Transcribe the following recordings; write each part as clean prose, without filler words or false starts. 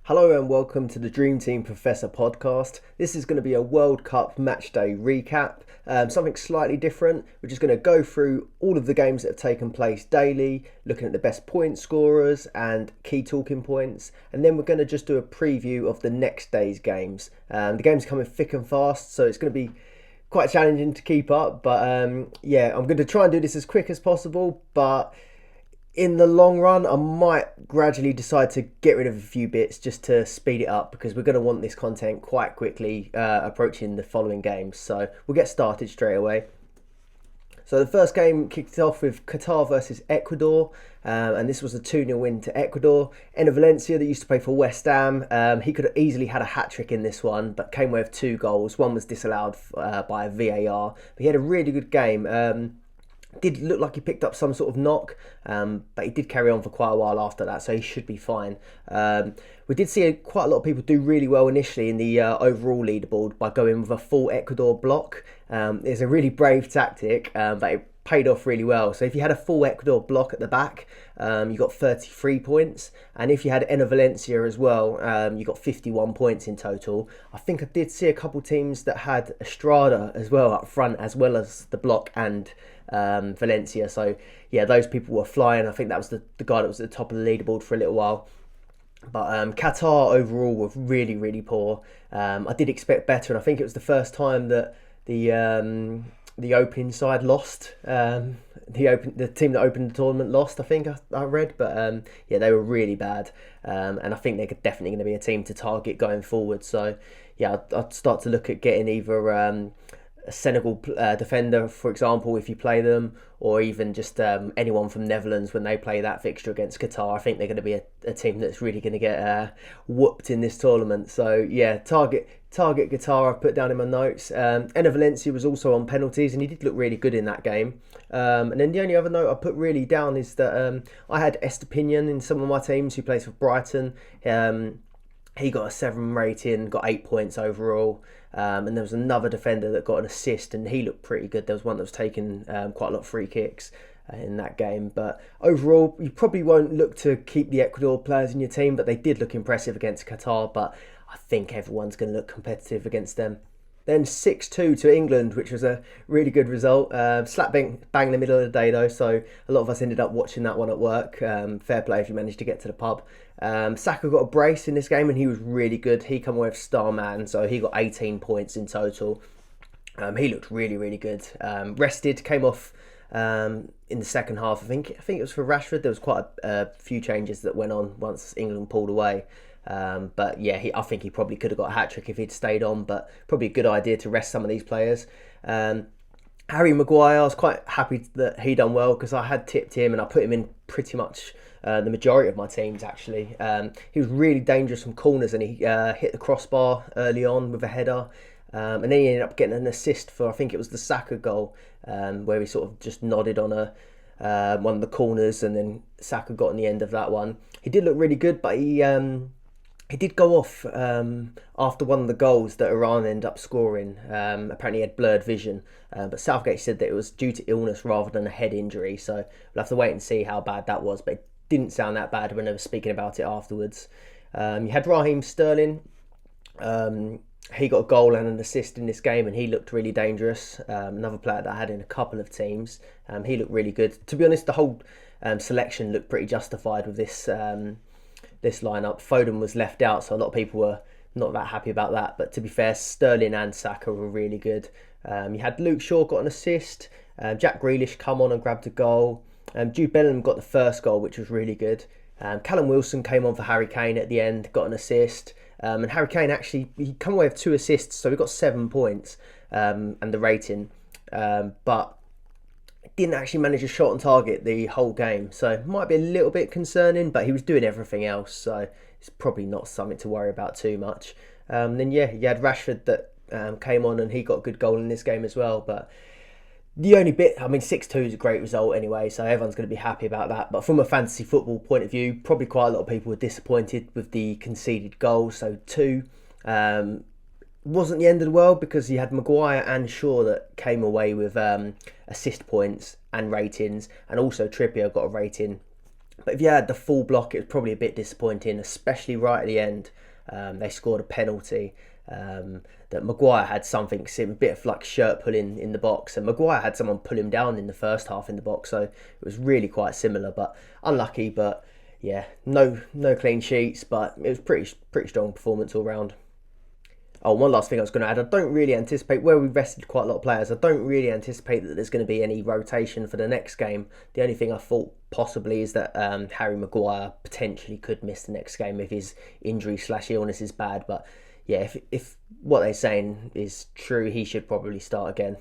Hello and welcome to the Dream Team Professor podcast. This is going to be a World Cup match day recap, something slightly different. We're just going to go through all of the games that have taken place daily, looking at the best point scorers and key talking points, and then we're going to just do a preview of the next day's games. The games are coming thick and fast, so it's going to be quite challenging to keep up, but I'm going to try and do this as quick as possible, but in the long run, I might gradually decide to get rid of a few bits just to speed it up because we're going to want this content quite quickly approaching the following games. So we'll get started straight away. So the first game kicked off with Qatar versus Ecuador, and this was a 2-0 win to Ecuador. Enner Valencia, that used to play for West Ham, he could have easily had a hat-trick in this one, but came away with 2 goals. One was disallowed by a VAR, but he had a really good game. Did look like he picked up some sort of knock, but he did carry on for quite a while after that, so he should be fine. We did see quite a lot of people do really well initially in the overall leaderboard by going with a full Ecuador block. It's a really brave tactic, but it paid off really well. So if you had a full Ecuador block at the back, you got 33 points, and if you had Enner Valencia as well, you got 51 points in total. I think I did see a couple teams that had Estrada as well up front, as well as the block and Valencia. So yeah, those people were flying. I think that was the guy that was at the top of the leaderboard for a little while. But Qatar overall were really, really poor. I did expect better, and I think it was the first time that the opening side lost. The team that opened the tournament lost, I think I read. But yeah, they were really bad, and I think they're definitely going to be a team to target going forward. So yeah, I'd start to look at getting either a Senegal defender, for example, if you play them, or even just anyone from Netherlands when they play that fixture against Qatar. I think they're going to be a team that's really going to get whooped in this tournament. So yeah, target Qatar I've put down in my notes. Enner Valencia was also on penalties, and he did look really good in that game. And then the only other note I put really down is that I had Estepinian in some of my teams who plays for Brighton. He got a 7 rating, got 8 points overall. And there was another defender that got an assist, and he looked pretty good. There was one that was taking quite a lot of free kicks in that game. But overall, you probably won't look to keep the Ecuador players in your team, but they did look impressive against Qatar. But I think everyone's going to look competitive against them. Then 6-2 to England, which was a really good result. Slap bang in the middle of the day though, so a lot of us ended up watching that one at work. Fair play if you managed to get to the pub. Saka got a brace in this game, and he was really good. He came away with star man, so he got 18 points in total. He looked really, really good. Rested, came off in the second half. I think it was for Rashford. There was quite a few changes that went on once England pulled away. But yeah, I think he probably could have got a hat-trick if he'd stayed on, but probably a good idea to rest some of these players. Harry Maguire, I was quite happy that he done well because I had tipped him and I put him in pretty much the majority of my teams actually. He was really dangerous from corners, and he hit the crossbar early on with a header. And then he ended up getting an assist for, I think it was the Saka goal, where he sort of just nodded on one of the corners, and then Saka got on the end of that one. He did look really good, but he did go off after one of the goals that Iran ended up scoring. Apparently he had blurred vision, but Southgate said that it was due to illness rather than a head injury, so we'll have to wait and see how bad that was, but it didn't sound that bad when they were speaking about it afterwards. You had Raheem Sterling. He got a goal and an assist in this game, and he looked really dangerous. Another player that I had in a couple of teams. He looked really good. To be honest, the whole selection looked pretty justified with this lineup. Foden was left out, so a lot of people were not that happy about that. But to be fair, Sterling and Saka were really good. You had Luke Shaw got an assist. Jack Grealish come on and grabbed a goal. Jude Bellingham got the first goal, which was really good. Callum Wilson came on for Harry Kane at the end, got an assist. And Harry Kane actually, he came away with 2 assists, so he got 7 points and the rating. But didn't actually manage a shot on target the whole game, so it might be a little bit concerning, but he was doing everything else, so it's probably not something to worry about too much. Then yeah, you had Rashford that came on, and he got a good goal in this game as well. But the only bit, 6-2 is a great result anyway, so everyone's going to be happy about that. But from a fantasy football point of view, probably quite a lot of people were disappointed with the conceded goals. So 2 wasn't the end of the world, because you had Maguire and Shaw that came away with assist points and ratings, and also Trippier got a rating. But if you had the full block, it was probably a bit disappointing, especially right at the end. They scored a penalty that Maguire had something, a bit of like shirt pulling in the box, and Maguire had someone pull him down in the first half in the box, so it was really quite similar, but unlucky. But yeah, no clean sheets, but it was pretty strong performance all round. Oh, one last thing I was going to add. I don't really anticipate, where we rested quite a lot of players, I don't really anticipate that there's going to be any rotation for the next game. The only thing I thought possibly is that Harry Maguire potentially could miss the next game if his injury/illness is bad. But yeah, if what they're saying is true, he should probably start again.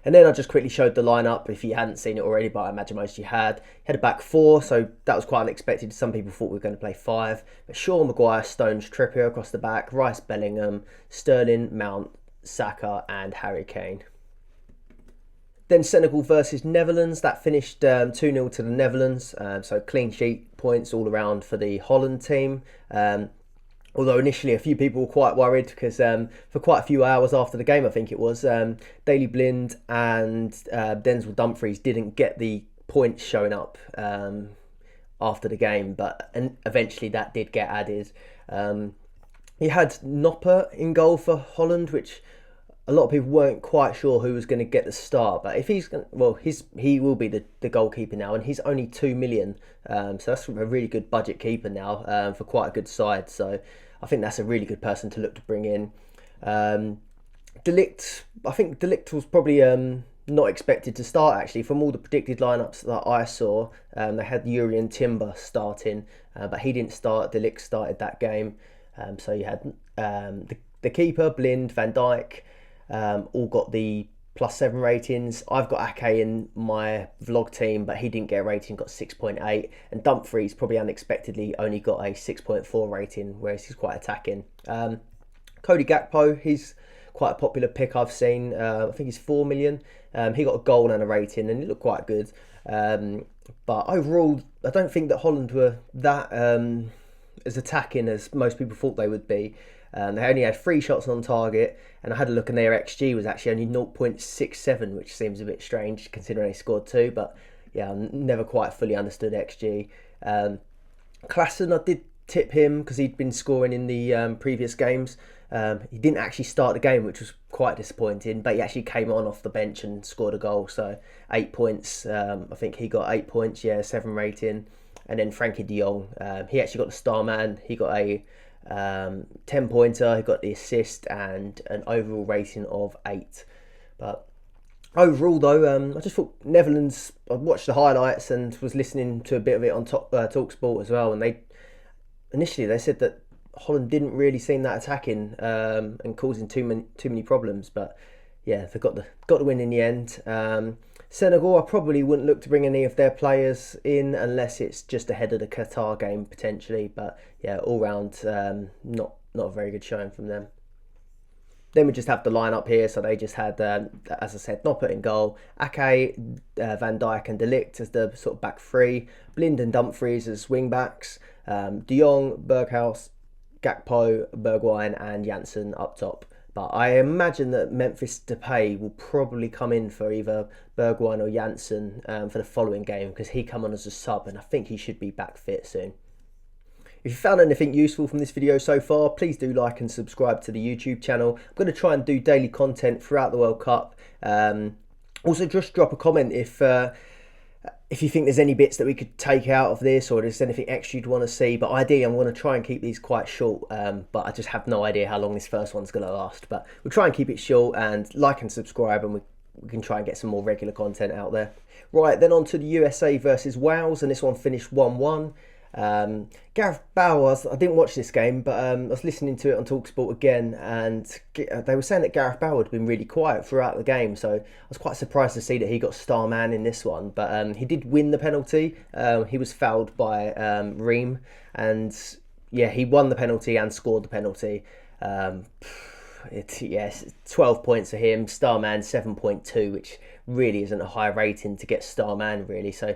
And then I just quickly showed the lineup if you hadn't seen it already, but I imagine most of you had. He had a back four, so that was quite unexpected. Some people thought we were going to play five. But Shaw, Maguire, Stones, Trippier across the back, Rice, Bellingham, Sterling, Mount, Saka and Harry Kane. Then Senegal versus Netherlands. That finished 2-0 to the Netherlands. So clean sheet points all around for the Holland team. Although initially a few people were quite worried because for quite a few hours after the game, I think it was, Daley Blind and Denzel Dumfries didn't get the points showing up after the game, and eventually that did get added. He had Nopper in goal for Holland, which a lot of people weren't quite sure who was going to get the start, but if he's going, well, he will be the goalkeeper now, and he's only 2 million, so that's a really good budget keeper now for quite a good side. So I think that's a really good person to look to bring in. De Ligt, I think De Ligt was probably not expected to start actually. From all the predicted lineups that I saw, they had Yuri Timber starting, but he didn't start. De Ligt started that game, so you had the keeper, Blind, Van Dijk. All got the +7 ratings. I've got Ake in my vlog team, but he didn't get a rating, got 6.8. And Dumfries probably unexpectedly only got a 6.4 rating, whereas he's quite attacking. Cody Gakpo, he's quite a popular pick I've seen. I think he's 4 million. He got a goal and a rating, and he looked quite good. But overall, I don't think that Holland were that as attacking as most people thought they would be. They only had 3 shots on target, and I had a look and their XG was actually only 0.67, which seems a bit strange considering they scored 2, but yeah, I never quite fully understood XG. Klassen, I did tip him because he'd been scoring in the previous games. He didn't actually start the game, which was quite disappointing, but he actually came on off the bench and scored a goal, so 8 points. I think he got 8 points, 7 rating. And then Frankie de Jong, he actually got the star man. He got a 10-pointer, he got the assist and an overall rating of 8. But overall though, I just thought Netherlands, I watched the highlights and was listening to a bit of it on TalkSport as well, and they initially said that Holland didn't really seem that attacking and causing too many problems, but yeah, they got the win in the end. Senegal, I probably wouldn't look to bring any of their players in unless it's just ahead of the Qatar game potentially. But yeah, all round, not a very good showing from them. Then we just have the lineup here. So they just had, as I said, Nopper in goal, Ake, Van Dijk and De Ligt as the sort of back three, Blind and Dumfries as wing backs, De Jong, Berghuis, Gakpo, Bergwijn and Janssen up top. But I imagine that Memphis Depay will probably come in for either Bergwijn or Janssen for the following game, because he come on as a sub and I think he should be back fit soon. If you found anything useful from this video so far, please do like and subscribe to the YouTube channel. I'm going to try and do daily content throughout the World Cup. Also, just drop a comment if you think there's any bits that we could take out of this, or there's anything extra you'd want to see. But ideally, I'm going to try and keep these quite short, but I just have no idea how long this first one's going to last. But we'll try and keep it short, and like and subscribe, and we can try and get some more regular content out there. Right, then on to the USA versus Wales, and this one finished 1-1. Gareth Bale, I didn't watch this game, but I was listening to it on TalkSport again, and they were saying that Gareth Bale had been really quiet throughout the game, so I was quite surprised to see that he got star man in this one. But he did win the penalty. He was fouled by Ream, and yeah, he won the penalty and scored the penalty. Yes, 12 points for him. Star man 7.2, which really isn't a high rating to get star man really. So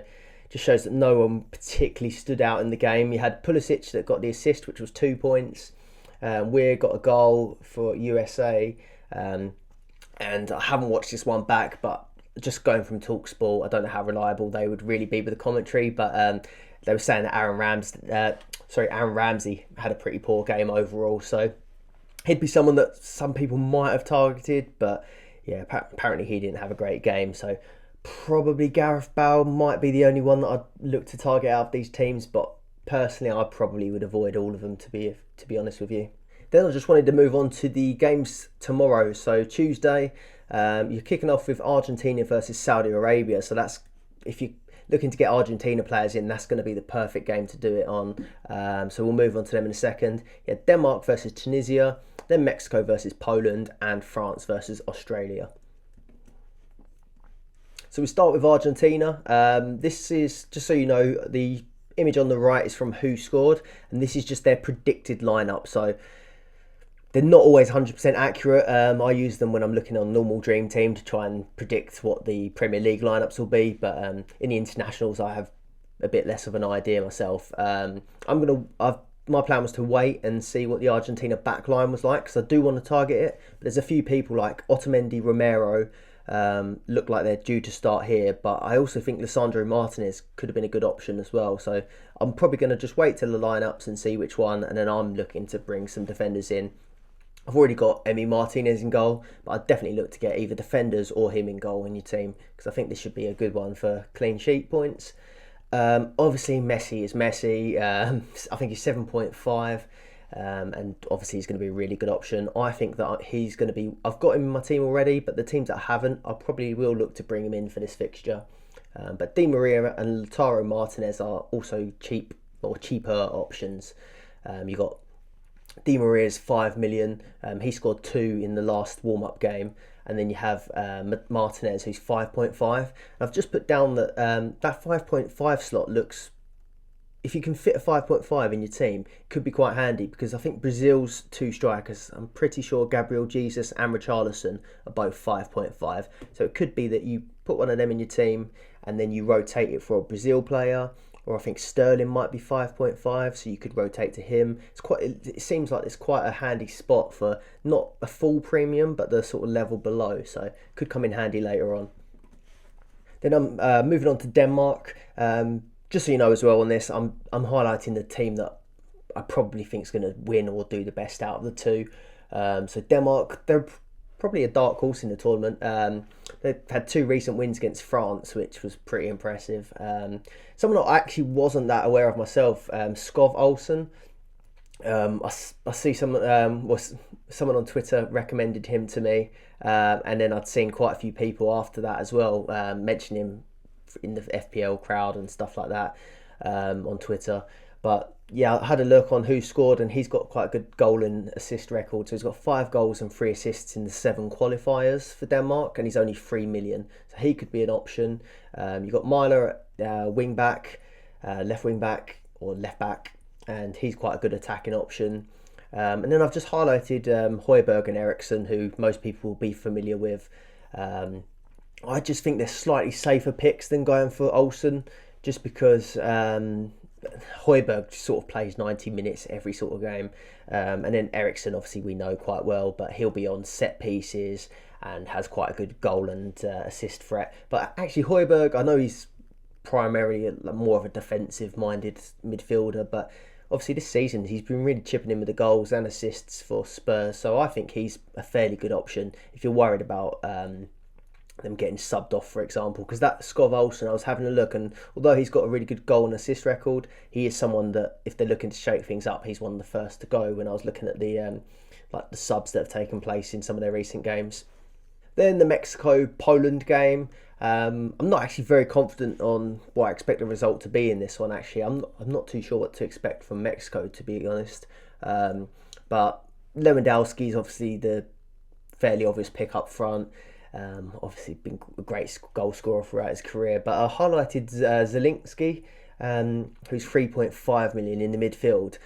just shows that no one particularly stood out in the game. You had Pulisic that got the assist, which was 2 points. Weir got a goal for USA. And I haven't watched this one back, but just going from TalkSport, I don't know how reliable they would really be with the commentary, but they were saying that Aaron Ramsey had a pretty poor game overall, so he'd be someone that some people might have targeted, but yeah, apparently he didn't have a great game, so probably Gareth Bale might be the only one that I'd look to target out of these teams, but personally I probably would avoid all of them, to be honest with you. Then I just wanted to move on to the games tomorrow. So Tuesday, you're kicking off with Argentina versus Saudi Arabia. So that's, if you're looking to get Argentina players in, that's going to be the perfect game to do it on. So we'll move on to them in a second. Yeah, Denmark versus Tunisia, then Mexico versus Poland, and France versus Australia. So we start with Argentina. This is, just so you know, the image on the right is from Who Scored, and this is just their predicted lineup. So they're not always 100% accurate. I use them when I'm looking on normal Dream Team to try and predict what the Premier League lineups will be. But in the internationals, I have a bit less of an idea myself. My plan was to wait and see what the Argentina backline was like, because I do want to target it. But there's a few people like Otamendi, Romero, look like they're due to start here, but I also think Lisandro Martinez could have been a good option as well. So I'm probably going to just wait till the lineups and see which one, and then I'm looking to bring some defenders in. I've already got Emi Martinez in goal, but I'd definitely look to get either defenders or him in goal in your team, because I think this should be a good one for clean sheet points. Obviously Messi is Messi. I think he's 7.5. And obviously he's going to be a really good option. I think that he's going to be, I've got him in my team already, but the teams that I haven't, I probably will look to bring him in for this fixture. But Di Maria and Lautaro Martinez are also cheaper options. You got Di Maria's 5 million. He scored 2 in the last warm-up game. And then you have Martinez, who's 5.5. I've just put down that that 5.5 slot looks, if you can fit a 5.5 in your team, it could be quite handy, because I think Brazil's 2 strikers, I'm pretty sure Gabriel Jesus and Richarlison are both 5.5. So it could be that you put one of them in your team and then you rotate it for a Brazil player. Or I think Sterling might be 5.5, so you could rotate to him. It seems like it's quite a handy spot for not a full premium, but the sort of level below. So it could come in handy later on. Then I'm moving on to Denmark. Just so you know as well on this, I'm highlighting the team that I probably think is going to win or do the best out of the two. So Denmark, they're probably a dark horse in the tournament. They've had 2 recent wins against France, which was pretty impressive. Someone I actually wasn't that aware of myself, Skov Olsen. I see someone on Twitter recommended him to me, and then I'd seen quite a few people after that as well mention him in the FPL crowd and stuff like that on Twitter. But yeah, I had a look on Who Scored, and he's got quite a good goal and assist record. So he's got 5 goals and 3 assists in the 7 qualifiers for Denmark, and he's only 3 million. So he could be an option. You've got Myler at wing back, left wing back or left back, and he's quite a good attacking option. And then I've just highlighted Højbjerg and Eriksen, who most people will be familiar with. I just think they're slightly safer picks than going for Olsen, just because Højbjerg sort of plays 90 minutes every sort of game. And then Eriksen, obviously we know quite well, but he'll be on set pieces and has quite a good goal and assist threat. But actually Højbjerg, I know he's primarily more of a defensive-minded midfielder, but obviously this season he's been really chipping in with the goals and assists for Spurs. So I think he's a fairly good option if you're worried about them getting subbed off, for example, because that Skov Olsen, I was having a look, and although he's got a really good goal and assist record, he is someone that if they're looking to shake things up, he's one of the first to go when I was looking at the the subs that have taken place in some of their recent games. Then the Mexico-Poland game. I'm not actually very confident on what I expect the result to be in this one, actually. I'm not too sure what to expect from Mexico, to be honest. But Lewandowski is obviously the fairly obvious pick up front. Obviously been a great goal scorer throughout his career, but I highlighted Zielinski, who's 3.5 million in the midfield.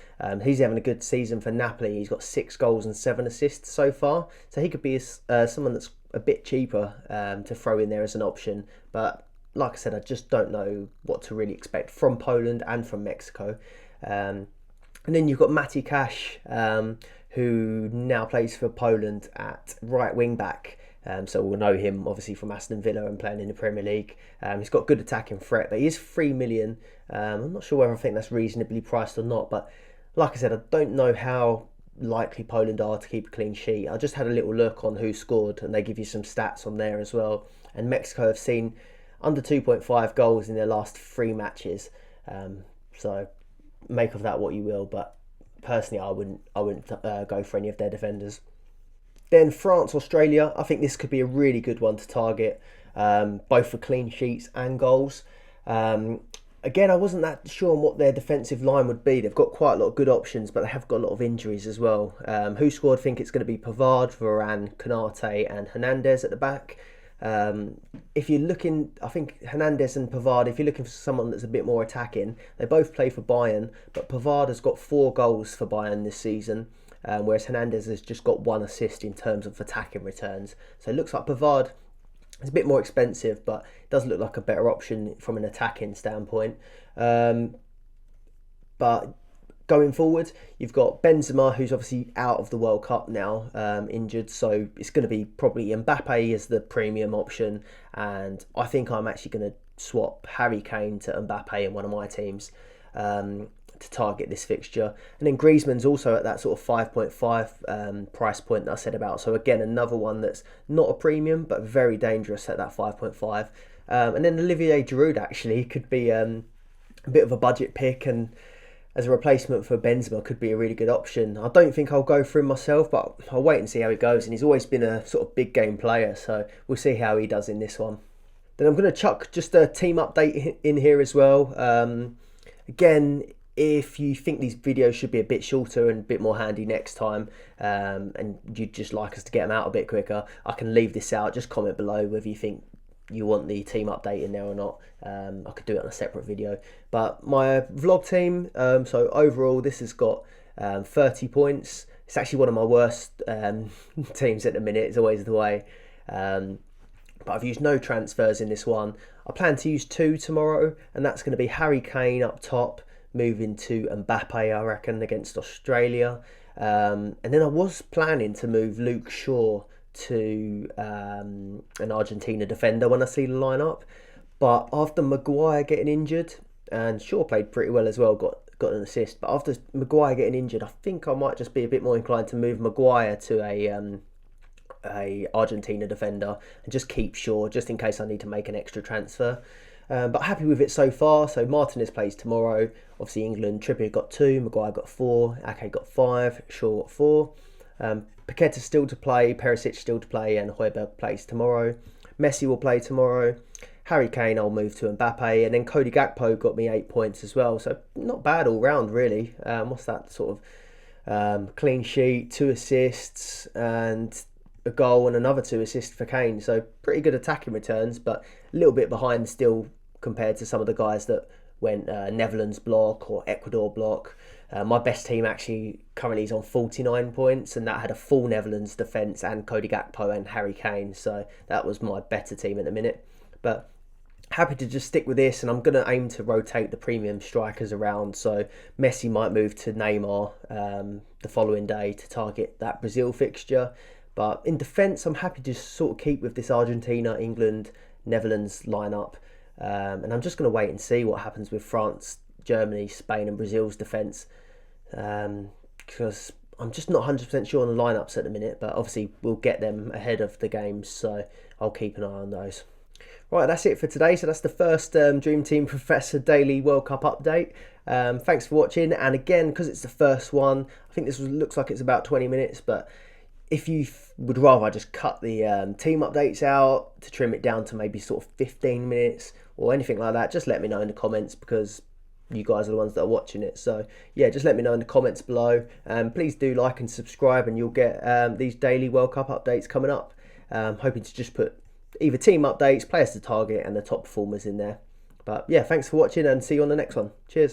He's having a good season for Napoli. He's got 6 goals and 7 assists so far, so he could be someone that's a bit cheaper to throw in there as an option. But like I said, I just don't know what to really expect from Poland and from Mexico. And then you've got Matty Cash, who now plays for Poland at right wing back. So we'll know him obviously from Aston Villa and playing in the Premier League. He's got good attacking threat, but he is 3 million. I'm not sure whether I think that's reasonably priced or not, but like I said, I don't know how likely Poland are to keep a clean sheet. I just had a little look on who scored, and they give you some stats on there as well. And Mexico have seen under 2.5 goals in their last 3 matches. So make of that what you will, but personally I wouldn't go for any of their defenders. Then France, Australia, I think this could be a really good one to target, both for clean sheets and goals. Again, I wasn't that sure on what their defensive line would be. They've got quite a lot of good options, but they have got a lot of injuries as well. Who scored? I think it's going to be Pavard, Varane, Konate and Hernandez at the back. If you're looking, I think Hernandez and Pavard, if you're looking for someone that's a bit more attacking, they both play for Bayern, but Pavard has got 4 goals for Bayern this season, whereas Hernandez has just got 1 assist in terms of attacking returns. So it looks like Pavard is a bit more expensive, but it does look like a better option from an attacking standpoint. But going forward, you've got Benzema, who's obviously out of the World Cup now, injured. So it's going to be probably Mbappe as the premium option. And I think I'm actually going to swap Harry Kane to Mbappe in one of my teams to target this fixture. And then Griezmann's also at that sort of 5.5 price point that I said about. So again, another one that's not a premium, but very dangerous at that 5.5. And then Olivier Giroud actually could be a bit of a budget pick, and as a replacement for Benzema could be a really good option. I don't think I'll go for him myself, but I'll wait and see how it goes. And he's always been a sort of big game player, so we'll see how he does in this one. Then I'm going to chuck just a team update in here as well. Again, if you think these videos should be a bit shorter and a bit more handy next time, and you'd just like us to get them out a bit quicker, I can leave this out. Just comment below whether you think you want the team update in there or not. I could do it on a separate video. But my vlog team, so overall this has got 30 points. It's actually one of my worst teams at the minute. It's always the way. But I've used no transfers in this one. I plan to use 2 tomorrow, and that's going to be Harry Kane up top, moving to Mbappe, I reckon, against Australia. And then I was planning to move Luke Shaw to an Argentina defender when I see the lineup, but after Maguire getting injured, and Shaw played pretty well as well, got an assist, but after Maguire getting injured, I think I might just be a bit more inclined to move Maguire to a Argentina defender and just keep Shaw just in case I need to make an extra transfer. But happy with it so far. So Martinez plays tomorrow. Obviously England, Trippier got 2, Maguire got 4, Ake got 5, Shaw got 4. Paqueta still to play, Perisic still to play, and Højbjerg plays tomorrow. Messi will play tomorrow. Harry Kane I'll move to Mbappe, and then Cody Gakpo got me 8 points as well. So not bad all round really. What's that sort of clean sheet, 2 assists and a goal and another 2 assists for Kane. So pretty good attacking returns, but a little bit behind still compared to some of the guys that went Netherlands block or Ecuador block. My best team actually currently is on 49 points, and that had a full Netherlands defence and Cody Gakpo and Harry Kane. So that was my better team at the minute. But happy to just stick with this, and I'm going to aim to rotate the premium strikers around. So Messi might move to Neymar the following day to target that Brazil fixture. But in defence, I'm happy to sort of keep with this Argentina, England, Netherlands lineup. And I'm just going to wait and see what happens with France, Germany, Spain and Brazil's defence. Because I'm just not 100% sure on the lineups at the minute. But obviously we'll get them ahead of the games, so I'll keep an eye on those. Right, that's it for today. So that's the first Dream Team Professor Daily World Cup update. Thanks for watching. And again, because it's the first one, I think this looks like it's about 20 minutes, but if you would rather I just cut the team updates out to trim it down to maybe sort of 15 minutes or anything like that, just let me know in the comments, because you guys are the ones that are watching it. So yeah, just let me know in the comments below. Please do like and subscribe, and you'll get these daily World Cup updates coming up. Hoping to just put either team updates, players to target and the top performers in there. But yeah, thanks for watching, and see you on the next one. Cheers.